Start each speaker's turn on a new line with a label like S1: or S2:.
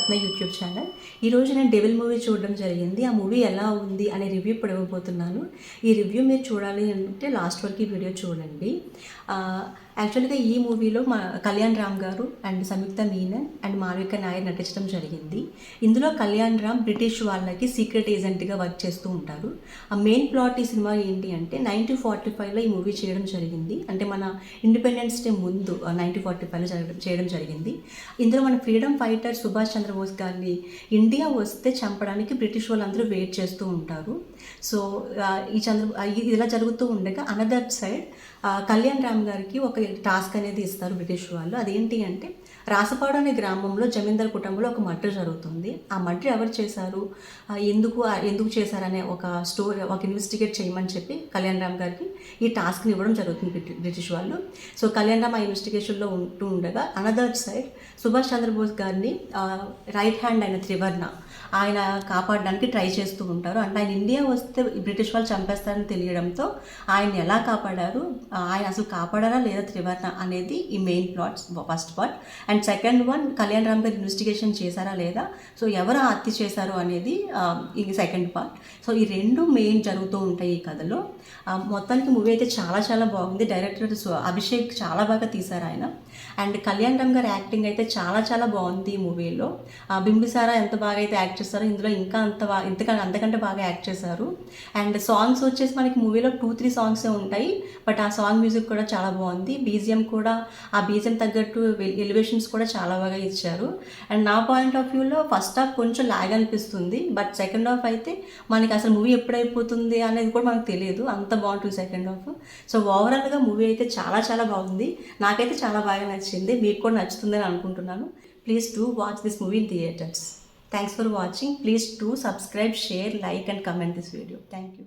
S1: రత్న YouTube channel. ఈరోజు నేను devil movie చూడడం జరిగింది. ఆ మూవీ ఎలా ఉంది అనే రివ్యూ ఇప్పుడు ఇవ్వబోతున్నాను. ఈ రివ్యూ మీరు చూడాలి అంటే లాస్ట్ వరకు ఈ వీడియో చూడండి. యాక్చువల్గా ఈ మూవీలో కళ్యాణ్ రామ్ గారు అండ్ సంయుక్త మీనన్ అండ్ మాళవిక నాయర్ నటించడం జరిగింది. ఇందులో కళ్యాణ్ రామ్ బ్రిటిష్ వాళ్ళకి సీక్రెట్ ఏజెంట్గా వర్క్ చేస్తూ ఉంటారు. ఆ మెయిన్ ప్లాట్ ఈ సినిమా ఏంటి అంటే 1945లో ఈ మూవీ చేయడం జరిగింది. అంటే మన ఇండిపెండెన్స్ డే ముందు 1945లో చేయడం జరిగింది. ఇందులో మన ఫ్రీడమ్ ఫైటర్ సుభాష్ చంద్రబోస్ గారిని ఇండియా వస్తే చంపడానికి బ్రిటిష్ వాళ్ళందరూ వెయిట్ చేస్తూ ఉంటారు. సో ఇలా జరుగుతూ ఉండగా అనదర్ సైడ్ కళ్యాణ్ రామ్ గారికి ఒక టాస్క్ అనేది ఇస్తారు బ్రిటిష్ వాళ్ళు. అదేంటి అంటే రాసపాడు అనే గ్రామంలో జమీందార్ కుటుంబంలో ఒక మర్డర్ జరుగుతుంది. ఆ మర్డర్ ఎవరు చేశారు, ఎందుకు చేశారనే ఒక ఇన్వెస్టిగేట్ చేయమని చెప్పి కళ్యాణ్ రామ్ గారికి ఈ టాస్క్ని ఇవ్వడం జరుగుతుంది బ్రిటిష్ వాళ్ళు. సో కళ్యాణ్ రామ్ ఆ ఇన్వెస్టిగేషన్లో ఉంటూ ఉండగా అనదర్ సైడ్ సుభాష్ చంద్రబోస్ గారిని రైట్ హ్యాండ్ అయిన త్రివర్ణ ఆయన కాపాడడానికి ట్రై చేస్తూ ఉంటారు. అంటే ఆయన ఇండియా వస్తే బ్రిటిష్ వాళ్ళు చంపేస్తారని తెలియడంతో ఆయన ఎలా కాపాడారు, ఆయన అసలు కాపాడారా లేదా త్రివర్ణ అనేది ఈ main plot, first part. And second one, Kalyan Ram గారు ఇన్వెస్టిగేషన్ చేశారా లేదా, సో ఎవరు హత్య చేశారు అనేది ఈ సెకండ్ పార్ట్. సో ఈ రెండు మెయిన్ జరుగుతూ ఉంటాయి ఈ కథలో. మొత్తానికి మూవీ అయితే చాలా చాలా బాగుంది. డైరెక్టర్ అభిషేక్ చాలా బాగా తీశారు ఆయన. అండ్ కళ్యాణ్ రామ్ గారి యాక్టింగ్ అయితే చాలా చాలా బాగుంది ఈ మూవీలో. బింబిసారా ఎంత బాగా అయితే యాక్ట్ చేస్తారో ఇందులో ఇంకా అంతకంటే బాగా యాక్ట్ చేశారు. అండ్ సాంగ్స్ వచ్చేసి మనకి మూవీలో 2-3 సాంగ్సే ఉంటాయి, బట్ ఆ సాంగ్ మ్యూజిక్ కూడా చాలా బాగుంది. బీజిఎం కూడా ఆ బీజిఎం తగ్గట్టు ఎలివేషన్స్ కూడా చాలా బాగా ఇచ్చారు. అండ్ నా పాయింట్ ఆఫ్ వ్యూలో ఫస్ట్ హాఫ్ కొంచెం లాగ్ అనిపిస్తుంది, బట్ సెకండ్ హాఫ్ అయితే మనకి అసలు మూవీ ఎప్పుడైపోతుంది అనేది కూడా మనకు తెలియదు, అంత బాగుంటుంది సెకండ్ హాఫ్. సో ఓవరాల్గా మూవీ అయితే చాలా చాలా బాగుంది. నాకైతే చాలా బాగా నచ్చింది. మీకు కూడా నచ్చుతుందని అనుకుంటున్నాను. Please do watch this movie in theatres. Thanks for watching. Please do subscribe, share, like and comment this video. Thank you.